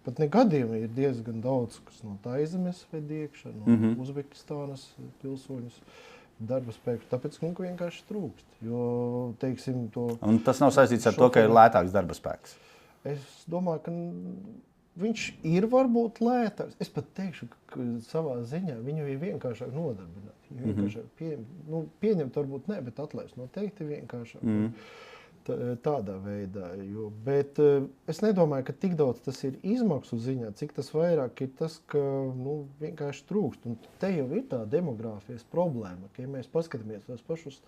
pat ne gadījumi, ir diezgan daudz, kas no Taizemes ved iekšā, no Uzbekistānas pilsoņus darba spēku, tāpēc, ka vienkārši trūkst. Jo, teiksim, Un tas nav saistīts ar to, ka ir lētāks darba spēks? Es domāju, ka viņš ir varbūt lētāks. Es pat teikšu, ka savā ziņā viņu ir vienkāršāk nodarbināt. Viņu vienkāršāk pieņemt varbūt ne, bet atlaist noteikti vienkāršāk. Tādā veidā. Bet es nedomāju, ka tik daudz tas ir izmaksu ziņā, cik tas vairāk ir tas, ka vienkārši trūkst. Un te jau ir tā demogrāfijas problēma, ka ja mēs paskatāmies tos pašus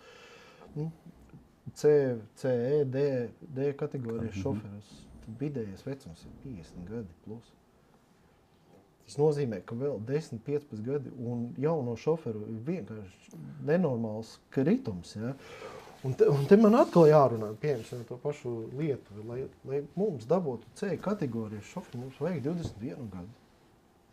C, E, D kategorijas šoferus, tad vidējais vecums ir 50 gadi plus. Tas nozīmē, ka vēl 10-15 gadi un jauno šoferu ir vienkārši nenormāls kritums. Ja? Un te man atkal jārunā, pieņemsim to pašu lietu, lai mums dabūtu C kategorijas šoferi, mums vajag 21 gadu.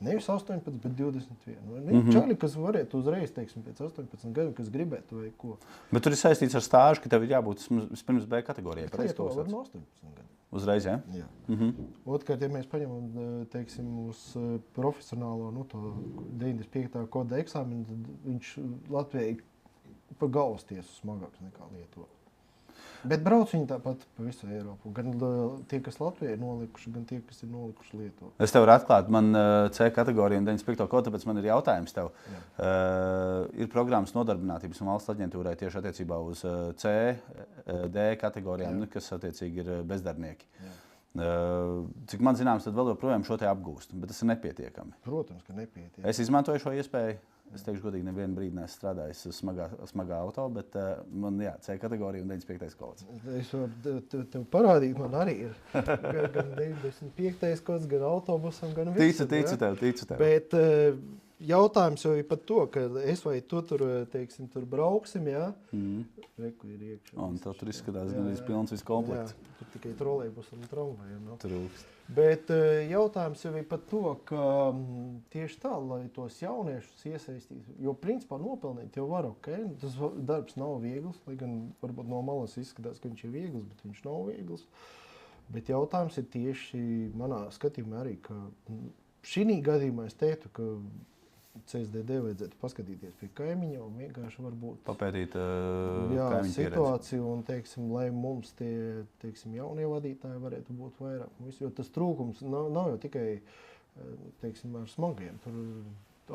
Nevis 18, bet 21. Čaļi, kas varētu uzreiz, teiksim, pēc 18 gadu, kas gribētu vai ko. Bet tur ir saistīts ar stāžu, ka tev ir jābūt pirms B kategorijai. To var no 18 gadu. Uzreiz, ja? Jā. Otrkārt, ja mēs paņemam, teiksim, uz profesionālo, to 95. koda eksāmenu, tad viņš Latvijai pa galvas tiesu smagāks nekā Lietuva. Bet brauc viņi tāpat pa visu Eiropu. Gan tie, kas Latvijai ir nolikuši, gan tie, kas ir nolikuši Lietuvu. Es tev varu atklāt, man C kategorija un 95. kodu, tāpēc man ir jautājums tev. Ir programmas nodarbinātības un valsts aģentūrai tieši attiecībā uz C, D kategorijām, kas attiecīgi ir bezdarbnieki. Cik man zināms, tad vēl joprojām šo te apgūst, bet tas ir nepietiekami. Protams, ka nepietiekami. Es izmantoju šo iespēju. Es teikšu godīgi, nevienu brīdi neesmu strādājis smagā auto, bet man, C kategorija un 95. kods. Es varu tev parādīt, man arī ir gan 95. kods, gan autobusam, gan visam. Ticu tev. Bet, jautājums jau ir par to, ka es vai tu tur, teiksim, tur brauksim, jā? Reku ir iekšā. Un tur izskatās gan pilns viss komplekts. Jā, tur tikai trolejbus un tramvajiem. No? Trūkst. Bet jautājums jau ir par to, ka tieši tā, lai tos jauniešus iesaistītu, jo principā nopelnīt jau var, ok? Tas darbs nav viegls, lai gan varbūt no malas izskatās, ka viņš ir viegls, bet viņš nav viegls. Bet jautājums ir tieši manā skatījumā arī, ka šī gadījumā es teiktu, ka CSDD vajadzētu paskatīties pie kaimiņa un vienkārši varbūt papētīt kaimiņu situāciju un, teiksim, lai mums tie, teiksim, jaunie vadītāji varētu būt vairāk. Jo tas trūkums nav jau tikai, teiksim, ar smagiem. Tur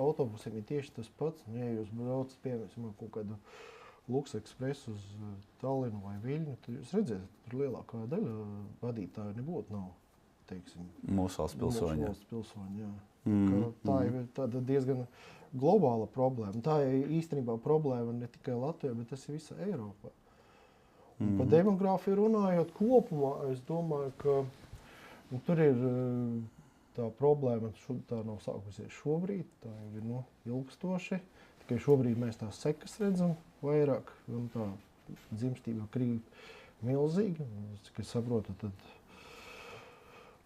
autobusiem ir tieši tas pats. Ja jūs braucat, piemēram, kaut kādu Luks ekspresu uz Tallinu vai Viļņu, tad jūs redzēsiet, tur lielākā daļa vadītāju nebūtu nav, teiksim, mūsu valsts pilsoņi. Mūsu valsts pilsoņi, jā. Tā ir tāda diezgan globāla problēma. Tā ir īstenībā problēma ne tikai Latvijā, bet tas ir visā Eiropā. Par demogrāfiju runājot kopumā, es domāju, ka tur ir tā problēma, tā nav sākusies šobrīd, tā jau ir ilgstoši. Tikai šobrīd mēs tās sekas redzam vairāk, un tā dzimstība krīt milzīgi. Cik es saprotu, tad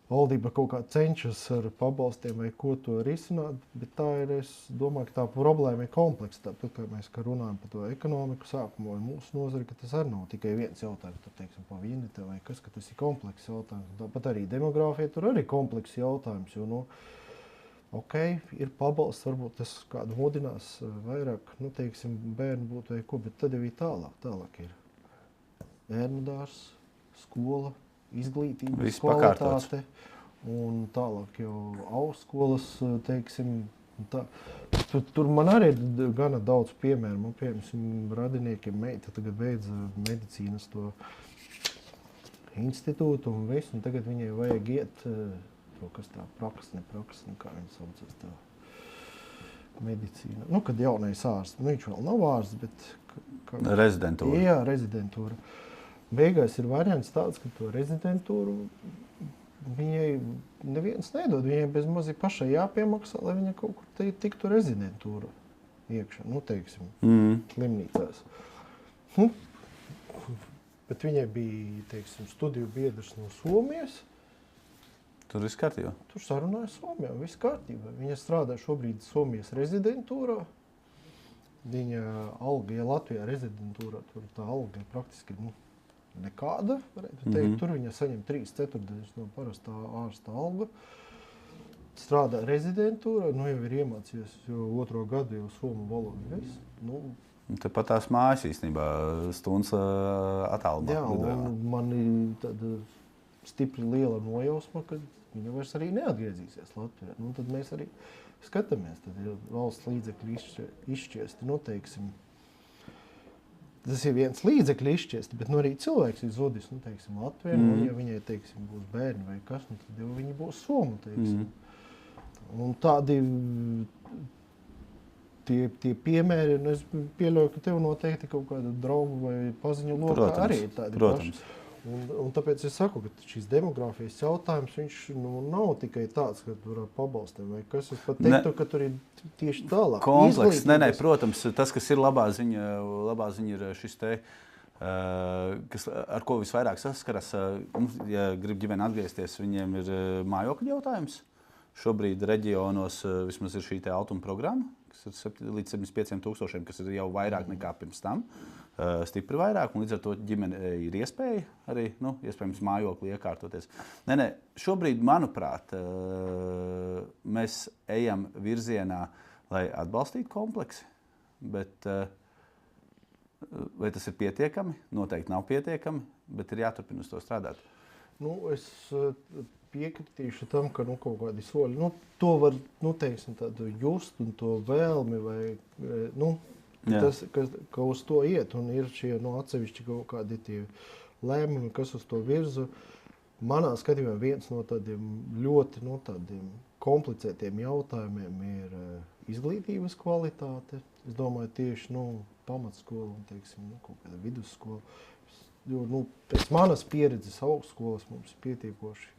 valdība kaut kā cenšas ar pabalstiem vai ko to risināt, bet tā ir, es domāju, ka tā problēma ir kompleksa. Tāpat, kā mēs runājam par to ekonomiku sākumu vai mūsu nozari, ka tas arī nav tikai viens jautājums, tad, teiksim, pa vienete vai kas, ka tas ir komplekss jautājums. Tāpat arī demogrāfija tur arī komplekss jautājums, jo, ok, ir pabalsts, varbūt tas kādu mudinās vairāk, teiksim, bērnu būtu vai ko, bet tad jau ir tālāk ir bērnu dārs, skola, izglītības kvalitāte un tālāk jau augstskolas, teiksim, tur man arī ir gana daudz piemēru. Man, piemēram, radiniekiem meita tagad beidza medicīnas to institūtu un visu, un tagad viņai vajag iet, to, kas tā praksne, kā viņa saucas tā medicīna. Kad jaunais ārsts, viņš vēl nav ārsts, bet... Rezidentūra. Jā, rezidentūra. Beigās ir variants tāds, ka to rezidentūru viņai neviens nedod. Viņai bez maz ir pašai jāpiemaksā, lai viņa kaut kur tiktu rezidentūra iekšā, teiksim, slimnīcās. Bet viņai bija, teiksim, studiju biedrs no Somijas. Tur viss kārtībā? Tur sarunāja Somijā, viss kārtībā. Viņa strādā šobrīd Somijas rezidentūrā. Viņa alga, ja Latvijā rezidentūrā, tur tā alga praktiski nekāda, varētu teikt. Tur viņa saņem 3/4 no parastā ārsta alga. Strādā rezidentūrā, jau ir iemācījies, jo 2. gadu jau somu valodu viss. Tepat tās mājas īstenībā stundas attālumā. Jā, un man ir tāda stipri liela nojausma, ka viņa vairs arī neatgriezīsies Latvijā. Tad mēs arī skatāmies, tad ir valsts līdzekļi izšķiesti, teiksim. Tas ir viens līdzekļi izšķiesti, bet arī cilvēks ir zudis, teiksim, Latvijā. Ja viņai, teiksim, būs bērni vai kas, tad jau viņi būs somu, teiksim. Un tādi tie piemēri, un es pieļauju, ka tev noteikti kaut kāda draugu vai paziņu lokā arī ir tādi paši. Un tāpēc es saku, ka šis demogrāfijas jautājums, viņš nav tikai tāds, ka tur ar pabalstiem vai kas. Es pat teiktu, ka tur ir tieši tālāk. Kompleks, protams, tas, kas ir labā ziņa ir šis te, ar ko visvairāk saskaras, ja grib ģimeni atgriezties, viņiem ir mājokļu jautājums. Šobrīd reģionos vismaz ir šī te autuma programma, kas ir līdz 75,000, kas ir jau vairāk nekā pirms tam. Stipri vairāk, un līdz ar to ģimene ir iespēja arī, iespējams, mājokli iekārtoties. Šobrīd, manuprāt, mēs ejam virzienā, lai atbalstītu kompleksi, bet vai tas ir pietiekami? Noteikti nav pietiekami, bet ir jāturpina uz to strādāt. Es piekritīšu tam, ka kaut kādi soļi, to var, teiksim, tādu just un to vēlmi vai, tas, ka uz to iet, un ir šie atsevišķi kaut kādi tie lēmumi, kas uz to virza. Manā skatījumā viens no tādiem ļoti tādiem komplicētiem jautājumiem ir izglītības kvalitāte. Es domāju, tieši pamatskola un, teiksim, kaut kāda vidusskola. Jo, pēc manas pieredzes augstskolas mums ir pietiekoši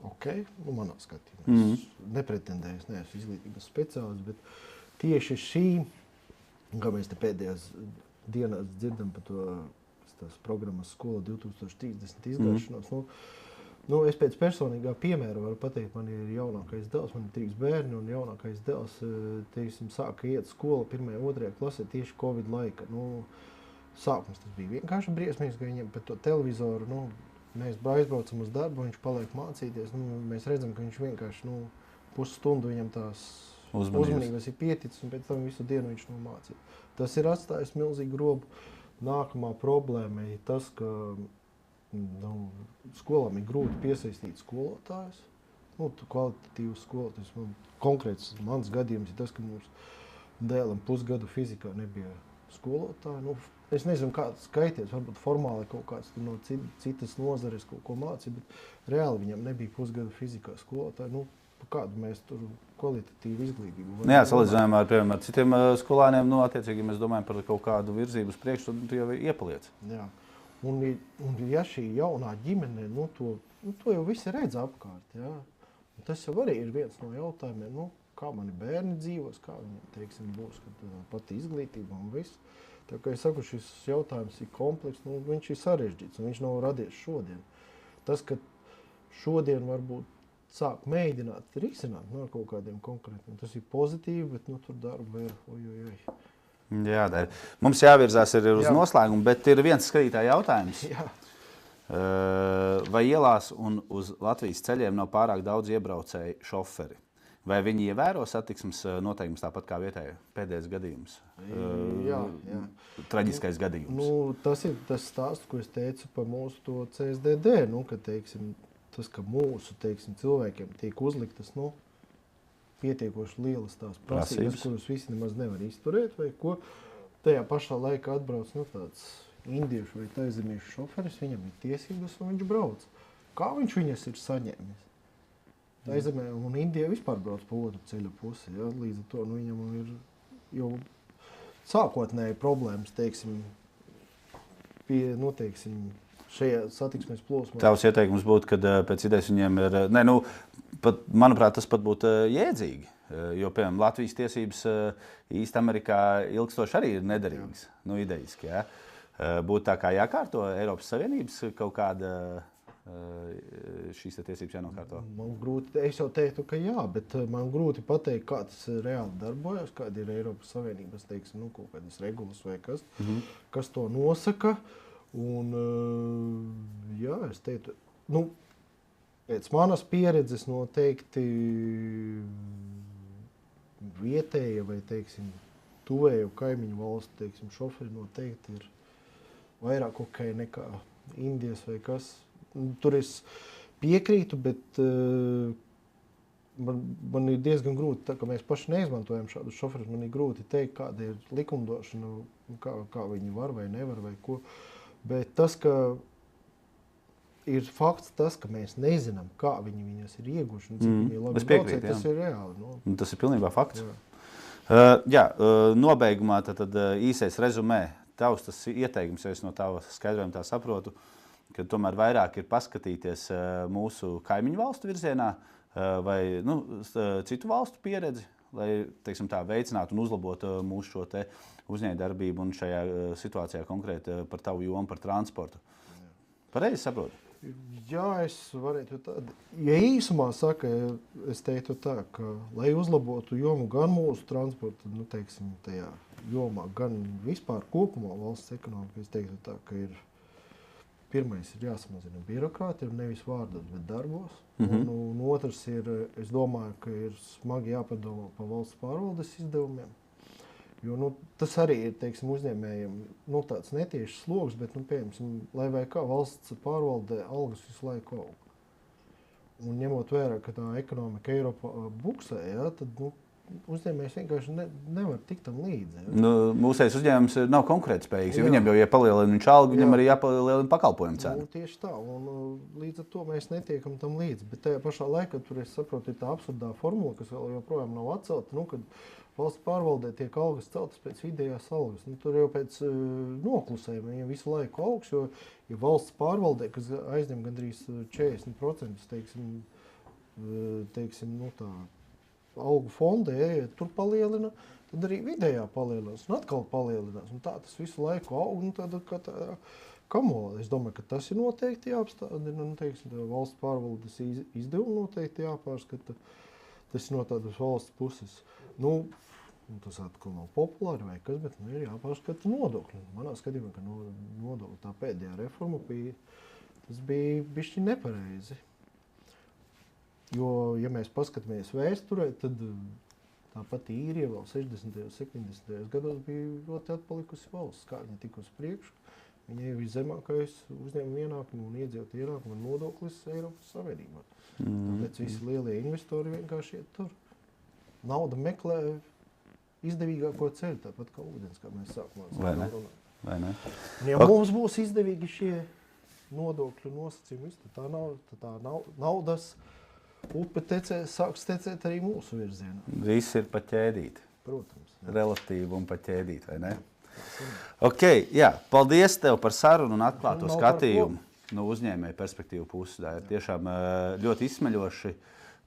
ok, manā skatījumā. Es nepretendēju, es neesmu izglītības speciālists, bet tieši šī, kā mēs te pēdējās dienās dzirdam par tās programmas skola 2030 izgāšanos, es pēc personīgā piemēra varu pateikt, man ir jaunākais dēls, man ir 3 bērni, un jaunākais dēls, teiksim, sāka iet skolu 1. un 2. klasē tieši Covid laika. Sākums tas bija vienkārši briesmīgs, ka viņam pēc to televizoru, mēs aizbraucam uz darbu, viņš paliek mācīties, mēs redzam, ka viņš vienkārši, pusstundu viņam tās uzmanības ir pieticis, un pēc tam visu dienu viņš mācīja. Tas ir atstājis milzīgu robu. Nākamā problēma ir tas, ka skolām ir grūti piesaistīt skolotājus. Kvalitatīvus skolotājus. Konkrēts mans gadījums ir tas, ka mums dēlam pusgadu fizikā nebija skolotāji. Es nezinu, kā tas skaities, varbūt formāli kaut kāds no citas nozares kaut ko mācīja, bet reāli viņam nebija pusgadu fizikā skolotāji. Kādu mēs tur kvalitatīvu izglītību. Jā, salīdzinājumā ar citiem skolāniem, attiecīgi mēs domājam par kaut kādu virzību uz priekšu, tad tu jau iepaliec. Jā. Un ja šī jaunā ģimene, to jau visi redz apkārt. Jā. Tas jau arī ir viens no jautājumiem, kā mani bērni dzīvos, kā viņiem, teiksim, būs pati izglītība un viss. Tā kā es saku, šis jautājums ir komplekss, viņš ir sarežģīts un viņš nav radies šodien. Tas, ka šodien varbūt sāk mēģināt risināt ar kaut kādiem konkrētiem. Tas ir pozitīvi, bet tur darba ir ojojoj. Jā, mums jāvirzās ir uz noslēgumu, bet ir viens skatītāja jautājums. Jā. Vai ielās un uz Latvijas ceļiem nav pārāk daudz iebraucēju šoferi? Vai viņi ievēro satiksmes noteikumus tāpat kā vietēji pēdējais gadījums? Jā. Traģiskais gadījums. Tas ir tas stāsts, ko es teicu par mūsu to CSDD, ka, teiksim, tas, ka mūsu, teiksim, cilvēkiem tiek uzliktas, pietiekoši lielas tās prasības, kuras visi nemaz nevar izturēt, vai ko. Tajā pašā laikā atbrauc tāds indiešu vai taizemiešu šoferis, viņam ir tiesības un viņš brauc. Kā viņš viņas ir saņēmis? Taizemē un Indija vispār brauc pa otru ceļa pusi, ja? Līdz ar to viņam ir jau sākotnēji problēmas, teiksim, šajā satiksmes plosmā. Tavs ieteikums būtu, ka pēc idejas viņiem ir... manuprāt, tas pat būtu jēdzīgi. Jo, piemēram, Latvijas tiesības īsti Amerikā ilgstoši arī ir nederīgas. Idejiski, jā. Būtu tā kā jākārto Eiropas Savienības kaut kāda šīs tiesības jānokārto. Man grūti, es jau teiktu, ka jā, bet man grūti pateikt, kā tas reāli darbojas, kāda ir Eiropas Savienības, teiksim, kaut kādas regulas vai kas, kas to nosaka. Un, jā, es teiktu, pēc manas pieredzes noteikti vietēja vai, teiksim, tuvēju kaimiņu valstu, teiksim, šoferi noteikti ir vairāk ok nekā Indijas vai kas. Tur es piekrītu, bet man ir diezgan grūti, tā kā mēs paši neizmantojam šādus šoferus, man ir grūti teikt, kāda ir likumdošana, kā viņi var vai nevar vai ko. Bet tas, ka ir fakts tas, ka mēs nezinām, kā viņi viņas ir ieguši un cik viņi ir labi braucēji, tas ir reāli. Tas ir pilnībā fakts. Nobeigumā tad īsais rezumē. Tavs tas ieteikums, jo es no tava skaidrojuma tā saprotu, ka tomēr vairāk ir paskatīties mūsu kaimiņu valstu virzienā vai citu valstu pieredzi, lai, teiksim tā, veicinātu un uzlabotu mūsu šo te uzņēmējdarbību un šajā situācijā konkrēti par tavu jomu, par transportu. Pareizi saprotu? Jā, es varētu tādu. Ja īsumā saka, es teiktu tā, ka, lai uzlabotu jomu gan mūsu transporta, teiksim, tajā jomā, gan vispār kopumā valsts ekonomika, es teiktu tā, ka pirmais ir jāsamazina birokrātija, nevis vārdos, bet darbos. Un otrs ir, es domāju, ka ir smagi jāpadomā par valsts pārvaldes izdevumiem. Jo tas arī ir, teiksim, uzņēmējiem tāds netiešs sloks, bet, piemēram, lai vai kā valsts pārvaldē algas visu laiku aug. Un ņemot vērā, ka tā ekonomika Eiropā buksē, tad uzņēmējs vienkārši nevar tikt tam līdzi. Mūsējais uzņēmums nav konkurētspējīgs, jo viņam jau, ja palielina viņš algu, viņam arī jāpalielina pakalpojumu cenu. Tieši tā, un līdz ar to mēs netiekam tam līdzi. Bet tajā pašā laikā, tur es saprotu, ir tā absurdā formula, kas vēl joprojām nav atcelta, kad valsts pārvaldē tiek algas celtas pēc vidējās algas. Tur jau pēc noklusējuma viņiem visu laiku augs, jo valsts pārvaldē, kas aizņem gandrīz 40%, teiksim, teiksim, tā augu fonda, ja tur palielina, tad arī vidējā palielinās un atkal palielinās. Un tā tas visu laiku aug un tāda kamola. Es domāju, ka tas ir noteikti jāapstādina. Un, teiksim, valsts pārvaldes izdevumi noteikti jāpārskata. Tas ir no tādas valsts puses. Tas atkal nav populāri vai kas, bet ir jāpārskata nodokļi. Manā skatījumā, ka nodokļi tā pēdējā reforma tas bija bišķi nepareizi. Jo, ja mēs paskatāmies vēsturē, tad tāpat īrija vēl 60. un 70. gados bija ļoti atpalikusi valsts. Kā viņa tika uz priekšu, viņai ir viszemākais uzņēmuma ienākuma un iedzīvotāju ienākuma nodoklis Eiropas Savienībā. Tāpēc visi lielie investori vienkārši iet tur. Nauda meklē izdevīgāko ceļu, tāpat kā ūdens, kā mēs sākumā runājam. Vai ne? Un ja mums būs izdevīgi šie nodokļu nosacījumi, tad tā naudas upe sāks tecēt arī mūsu virzienā. Viss ir pa ķēdīti. Protams. Relatīvi un pa ķēdīti, vai ne? Ok, jā, paldies tev par sarunu un atklāto skatījumu no uzņēmēja perspektīvu puses. Tā ir tiešām ļoti izsmeļoši.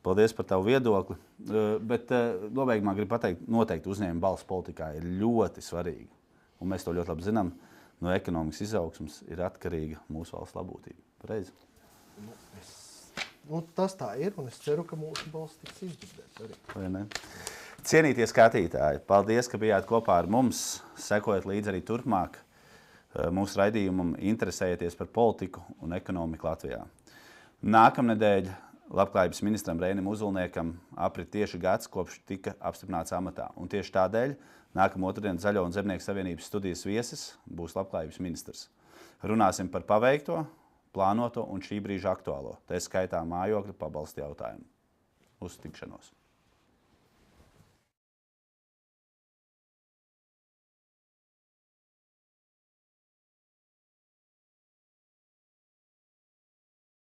Paldies par tavu viedokli. Bet nobeigumā gribu pateikt, noteikti uzņēmuma balss politikā ir ļoti svarīga. Un mēs to ļoti labi zinām. No ekonomikas izaugsmas ir atkarīga mūsu valsts labklājība. Pareizi? Tas tā ir, un es ceru, ka mūsu balss tiks izdzirdēta arī. Vai ne? Cienītie skatītāji, paldies, ka bijāt kopā ar mums. Sekojat līdzi arī turpmāk mūsu raidījumam, interesējieties par politiku un ekonomiku Latvijā. Nākamnedēļ Labklājības ministram Reinim Uzulniekam aprit tieši gads, kopš tika apstiprināts amatā. Un tieši tādēļ nākamā otrdien Zaļo un Zemnieku savienības studijas viesis būs Labklājības ministrs. Runāsim par paveikto, plānoto un šī brīža aktuālo. Tā skaitā mājokļu pabalstu jautājumu. Uz tikšanos!